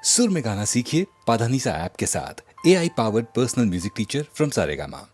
सुर में गाना सीखिए पाधानीसा ऐप के साथ। AI powered personal music teacher from Saregama.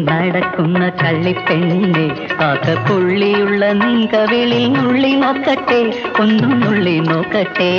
നടക്കുന്ന കള്ളിപ്പെണ്ണെ കാക്കപ്പുള്ളിയുള്ള നിൻകവിളിൽ നുള്ളി നോക്കട്ടെ, ഒന്നും നുള്ളി നോക്കട്ടെ.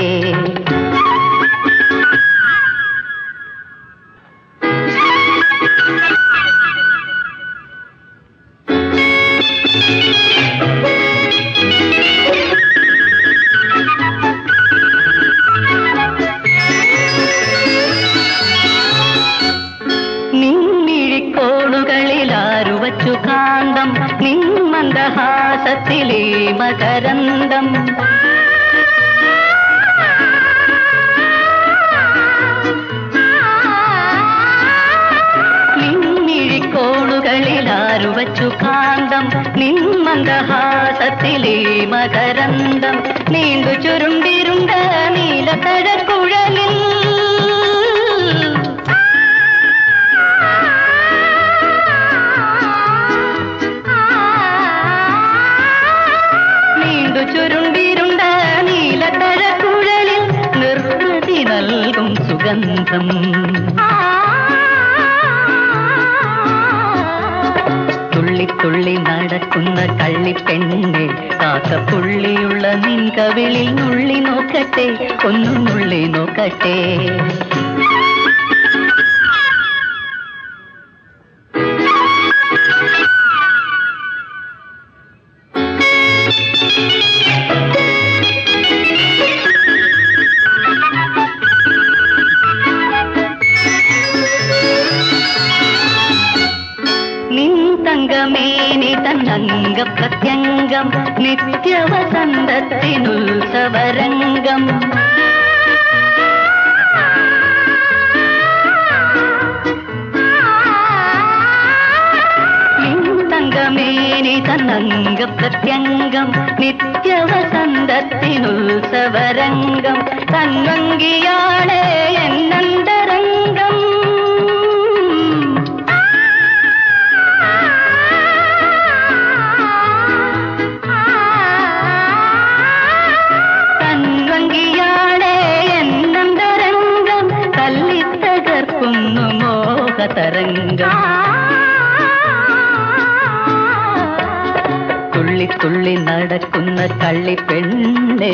കാന്തം നിന്മന്ദഹാസത്തിലേ മകരന്തം നിന്നിഴിക്കോളുകളിലാരുവച്ചു കാന്തം നിന്മന്ദഹാസത്തിലേ മകരന്തം നീണ്ടു ചുരുണ്ടിരുണ്ട നീലക്കഴക്കുഴലിൽ ചുരുണ്ടിരുണ്ട നീലക്കഴക്കുഴലിൽ നിർവൃതി നൽകും സുഗന്ധം. തുള്ളിത്തുള്ളി നടക്കുന്ന കള്ളിപ്പെണ്ണെ കാക്കപ്പുള്ളിയുള്ള നിൻകവിളിൽ നുള്ളി നോക്കട്ടെ, ഒന്നും നുള്ളി നോക്കട്ടെ. തങ്കമേനി തന്നംഗ പ്രത്യംഗം നിത്യവസന്തത്തിനുത്സവരംഗം. തങ്കമേനി മേനി തന്നംഗ പ്രത്യംഗം നിത്യവസന്തത്തിനുത്സവരംഗം തന്നങ്കിയാണേ എന്നന്തരംഗം തന്നങ്കിയാണേ എന്നന്തരംഗം തല്ലിത്തകർക്കുന്നു മോഹതരംഗം തുള്ളി തുള്ളി നടക്കുന്ന കള്ളിപ്പെണ്ണേ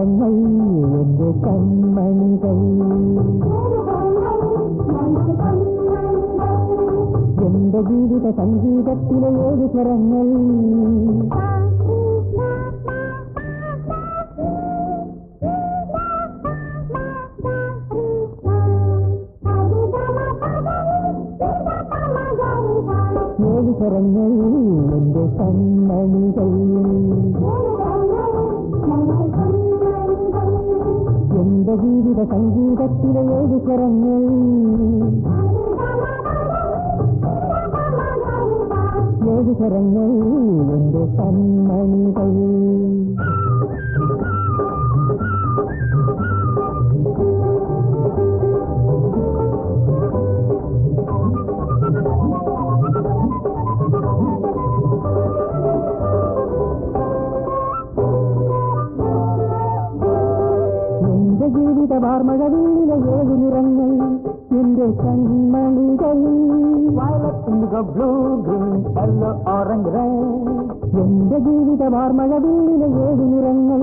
സ്വരങ്ങൾ എന്റെ കൺമണികൾ എന്റെ ജീവിത സംഗീതത്തിലെ ഏഴ് സ്വരങ്ങൾ ഏഴ് സ്വരങ്ങൾ എന്റെ കൺമണികൾ എന്റെ ജീവിത സംഗീതത്തിലെ ഏഴ് സ്വരങ്ങൾ ഏഴ് സ്വരങ്ങൾ എന്റെ കൺമണികൾ എന്റെ ജീവിത വാർമഴവിലെ ഏഴ് നിറങ്ങൾ എന്റെ കൺമണികൾ blue green yellow orange red എന്റെ ജീവിത വാർമഴവിലെ ഏഴ് നിറങ്ങൾ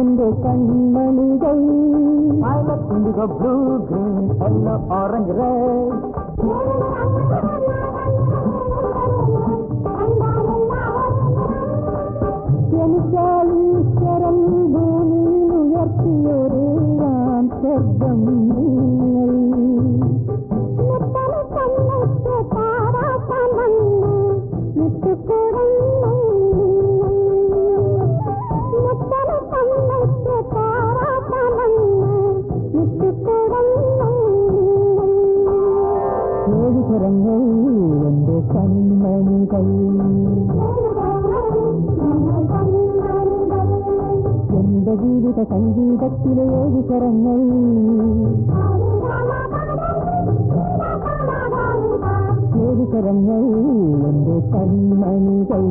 എന്റെ കൺമണികൾ blue green yellow orange red എനിക്കാളീശ്വരൻ ഭൂമിയിൽ ഉയർത്തിയൊരു ശബ്ദം നിങ്ങൾ ഏഴ് സ്വരങ്ങൾ എന്റെ കൺമണികൾ എന്റെ ജീവിത സംഗീതത്തിലെ ഏഴ് സ്വരങ്ങൾ ഏഴ് സ്വരങ്ങൾ എന്റെ കൺമണികൾ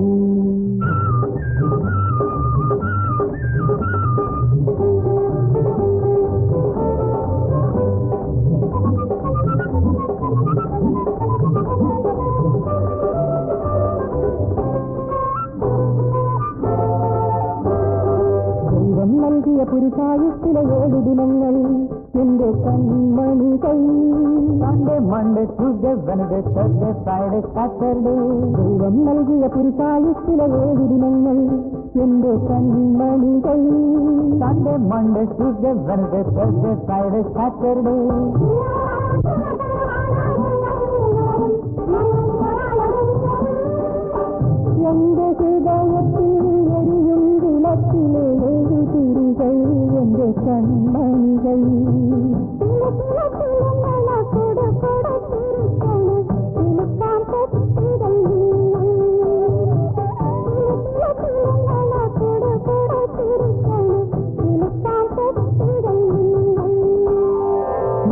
ദൈവം നൽകിയ പുരുഷായുസ്സിലെ ഏഴ് ദിനങ്ങൾ എന്റെ കൺമണികൾ Monday Tuesday Wednesday Thursday Friday Saturday ദൈവം നൽകിയ പുരുഷായുസ്സിലെ ഏഴ് ദിനങ്ങൾ എന്റെ കൺമണികൾ Monday Tuesday Wednesday Thursday Friday Saturday എന്റെ ഹൃദയത്തിൽ എരിയും വിളക്കിലെ ഏഴ് തിരികൾ എന്റെ കൺമണികൾ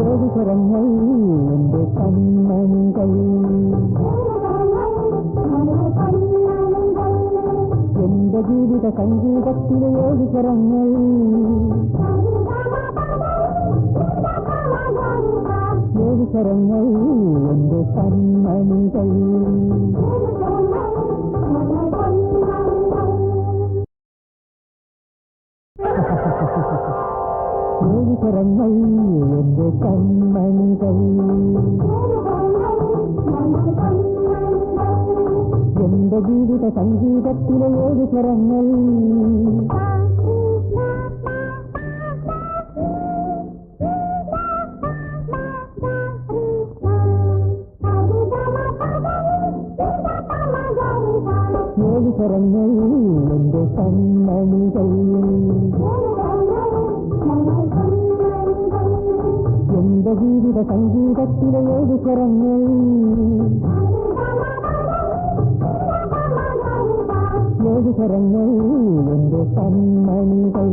ഏഴ് സ്വരങ്ങൾ എന്റെ കൺമണികൾ എന്റെ ജീവിത സംഗീതത്തിലെ ഏഴ് സ്വരങ്ങൾ ഏഴ് സ്വരങ്ങൾ എന്റെ കൺമണികൾ ഏഴ് സ്വരങ്ങൾ എന്റെ കൺമണികൾ എന്റെ ജീവിത സംഗീതത്തിലെ ഏഴ് സ്വരങ്ങൾ ഏഴ് സ്വരങ്ങൾ എന്റെ കൺമണികൾ എന്റെ ജീവിത സംഗീതത്തിലെ ഏഴ് സ്വരങ്ങൾ ഏഴ് സ്വരങ്ങൾ എന്റെ കൺമണികൾ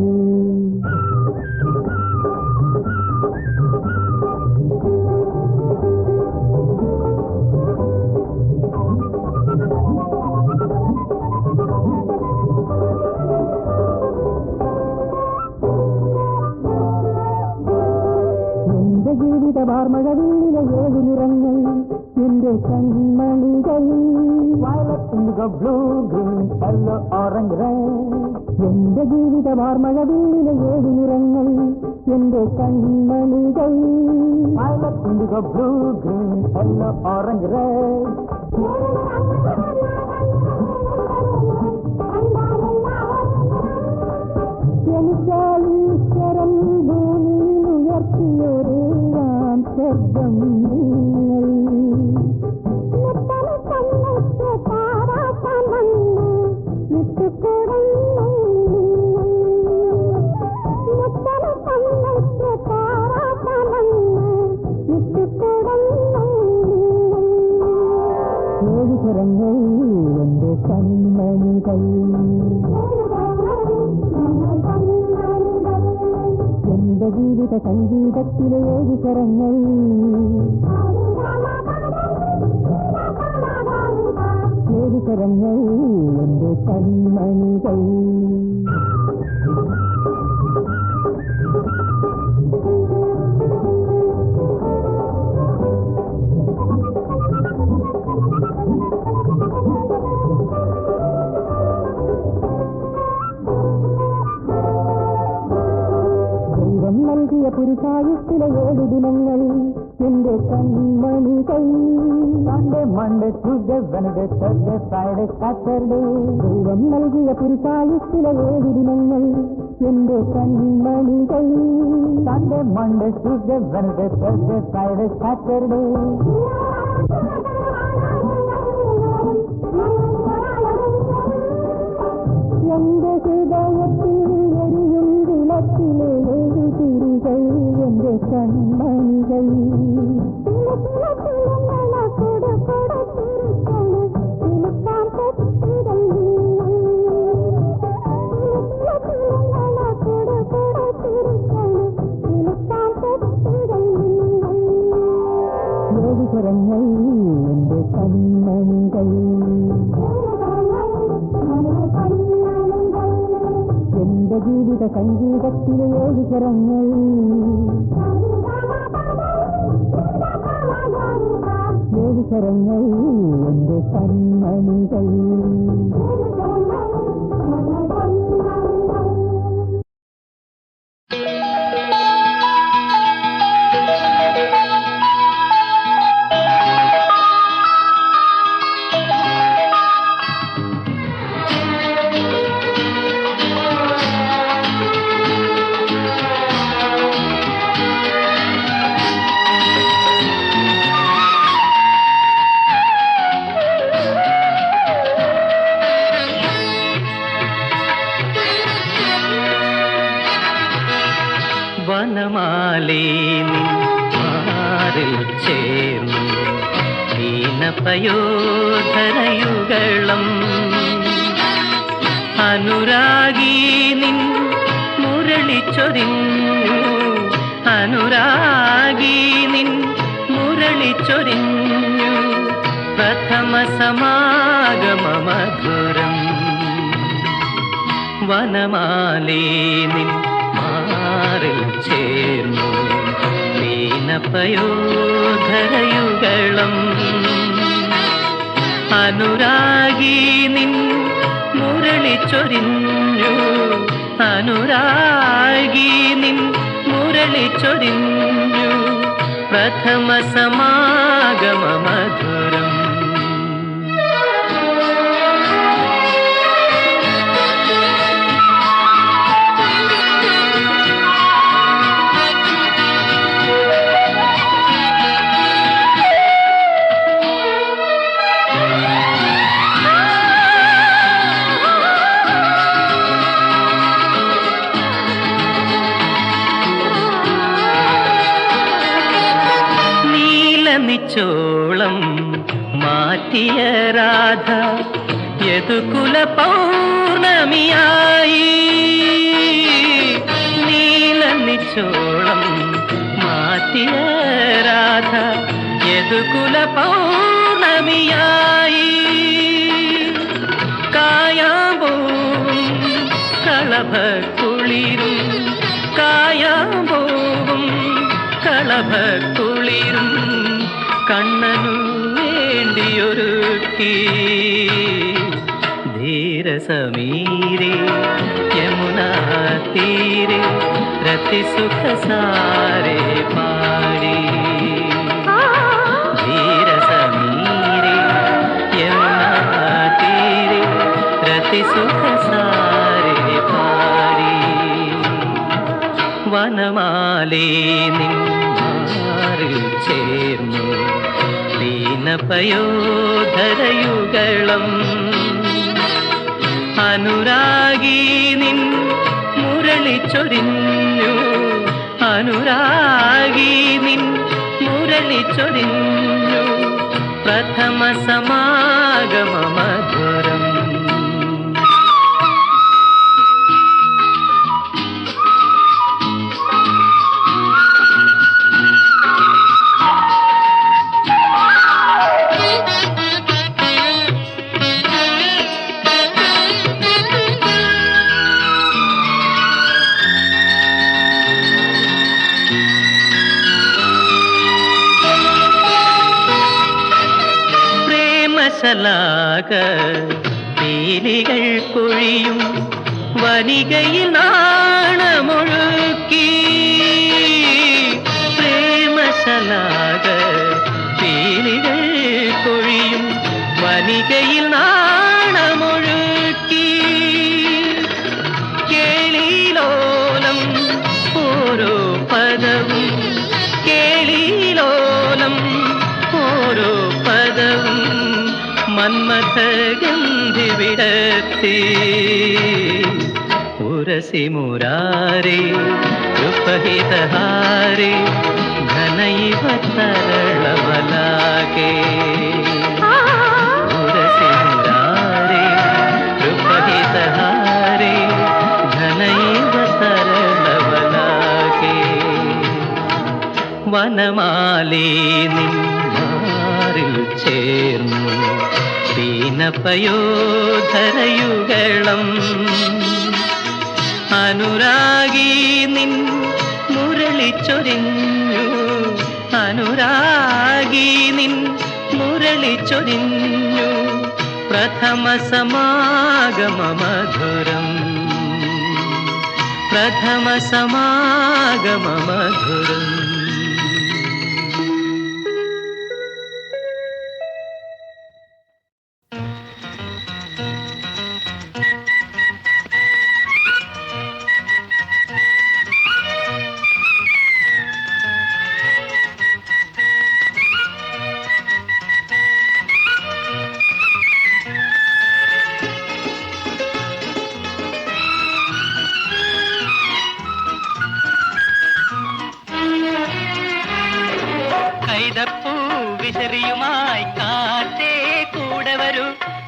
എന്റെ ജീവിത വാർമഴവില്ലിലെ 7 നിറങ്ങൾ എന്റെ കൺമണികൾ. Violet, indigo, blue, green, yellow, orange, red. എന്റെ ജീവിത വാർമഴവില്ലിലെ 7 നിറങ്ങൾ എന്റെ കൺമണികൾ. Violet, indigo, blue, green, yellow, orange, red. എനിക്കാളീശ്വരൻ ഭൂമിയിൽ ഉയർത്തിയൊരേഴാം ശബ്ദം നിങ്ങൾ. സ്വരങ്ങൾ എന്റെ കൺമണികൾ. എന്റെ ജീവിത സംഗീതത്തിലെ 7 സ്വരങ്ങൾ. ഏഴ് സ്വരങ്ങൾ എന്റെ കൺമണികൾ. നൽകിയ പുരുഷായുസ്സിലെ 7 ദിനങ്ങൾ എന്റെ കൺമണികൾ. Sunday, Monday, Tuesday, Wednesday, Thursday, Friday, Saturday. ദൈവം നൽകിയ പുരുഷായുസ്സിലെ 7 ദിനങ്ങൾ എന്റെ കൺമണികൾ. Sunday, Monday, Tuesday, Wednesday, Thursday, Friday, Saturday. എന്റെ ഹൃദയത്തിൽ എരിയും വിളക്കിലെ 7 തിരികൾ എന്റെ കൺമണികൾ. ഏഴ് സ്വരങ്ങൾ എന്റെ കൺമണികൾ. എന്റെ ജീവിത സംഗീതത്തിലെ 7 സ്വരങ്ങൾ. ഏഴ് സ്വരങ്ങൾ എന്റെ കൺമണികൾ. വനമാലേ മാറിൽ ചേർന്നു ദീനപയോധരയുഗളം. അനുരാഗീ നിൻ മുരളിച്ചൊരിഞ്ഞു, അനുരാഗീ നിൻ മുരളിച്ചൊരിഞ്ഞു. പ്രഥമ സമാഗമ മധുരം. വനമാലേ നിൻ മാറിൽ ചേർന്നു ദീനപയോധരയുഗളം. അനുരാഗീ നിൻ മുരളിച്ചൊരിഞ്ഞു, അനുരാഗീ നിൻ മുരളിച്ചൊരിഞ്ഞു. പ്രഥമ സമാഗമ മധുരം. നിച്ചോളം മാറ്റിയ രാധ യദുകുല പൗർണമിയായി. നീല നിച്ചോളം മാറ്റിയ രാധ യദുകുല പൗർണമിയായി. കായാമ്പോവും കളഭക്കുളിരും, കായാമ്പോവും കളഭ നഭക്കുളിരും കണ്ണനു വേണ്ടിയൊരുക്കി ധീരസമീരെ യമുനാ തീരെ രതിസുഖ സാരെ പാടി ധീരസമീരെ യമുനാ തീരെ രതിസുഖ സാരെ പാടി വനമാലേ നിന്മാറിൽ ചേർന്നു ദീനപയോധരയുഗളം അനുരാഗി നിൻ മുരളി ചൊരിഞ്ഞു അനുരാഗി നിൻ മുരളി ചൊരിഞ്ഞു പ്രഥമ സമാഗമ മധുരം ശലാക പീലികൾ പൊഴിയും വനികയിൽ നാണമൊഴുക്കി പ്രേമശലാക പീലികൾ പൊഴിയും വനികയിൽ നാണമൊഴുക്കി കേളിലോലം ഓരോ പദവും കേളിലോലം ഓരോ പദവും മന്മഥഗന്ധി വിടത്തി ഉരസി മുരാരേ ഉപഹിതഹാരേ ഘനൈവ തരളവലാകേ ഉരസി മുരാരേ ഉപഹിതഹാരേ ഘനൈവ തരളവലാകേ വനമാലേ നിന്മാറിൽ ചേർന്നു ദീനപയോധരയുഗളം അനുരാഗി നിൻ മുരളി ചൊരിഞ്ഞു അനുരാഗി നിൻ മുരളി ചൊരിഞ്ഞു പ്രഥമ സമാഗമ മധുരം പ്രഥമ സമാഗമ മധുരം കൈതപ്പൂ വിശറിയുമായി കാറ്റേ കൂടെ വരൂ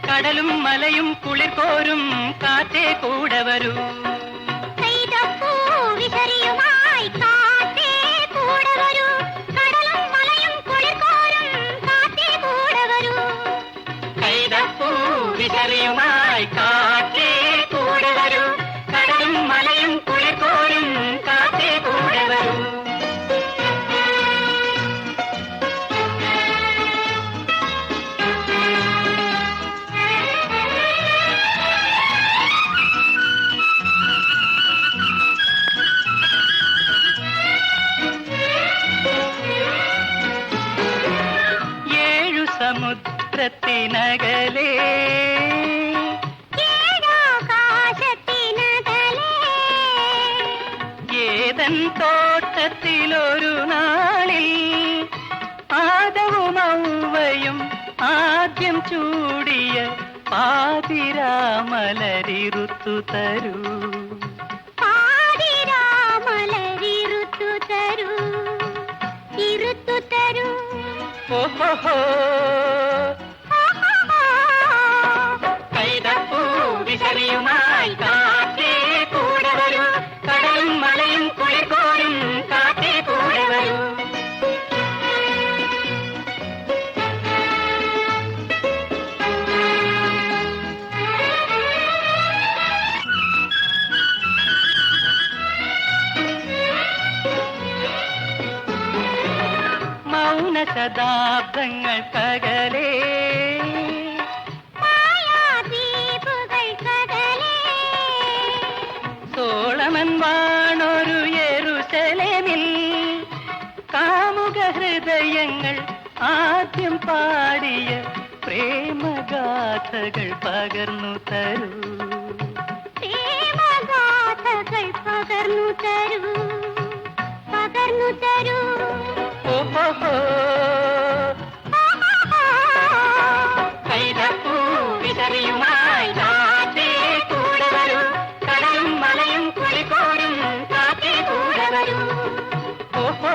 കടലും മലയും കുളിർ കോരും കാറ്റേ കൂടെ വരൂ കൈതപ്പൂ വിശറിയുമായി കാറ്റേ കൂടെ വരൂ കടലും മലയും കുളിർ കോരും കാറ്റേ കൂടെ വരൂ കൈതപ്പൂ വിശറിയുമായി കാറ്റേ കൂടെ വരൂ കടലും മലയും കുളിർ കോരും കാറ്റേ കൂടെ വരൂ സമുദ്രത്തിനകലേ ഏതൻ തോട്ടത്തിലൊരു നാളിൽ ആദവും ഔവയും ആദ്യം ചൂടിയ പാതിരാമലരിറുത്തു തരൂ പാതിരാമലരിറുത്തു തരൂ ഇരുത്തു തരൂ ഓഹോ കൈതപ്പൂ വിശറിയുമായി കാറ്റേ കൂടെ വരൂ കടലും മലയും കുളിർകോരും കാറ്റേ കൂടെ വരൂ ശതാബ്ദങ്ങൾക്കകലേ മായാദ്വീപുകൾക്കകലേ സോളമൻ വാണൊരു യെരൂശലേമിൽ കാമുക ഹൃദയങ്ങൾ ആദ്യം പാടിയ പ്രേമഗാഥകൾ പകർന്നു തരൂ, പ്രേമഗാഥകൾ പകർന്നു തരൂ, പകർന്നു തരൂ. ഓഹോ കൈതപ്പൂ വിതറിയുമായി കാറ്റേ കൂടെ വരൂ, കടലും മലയും കുളിക്കോരും കാറ്റേ കൂടെ വരൂ. ഓഹോ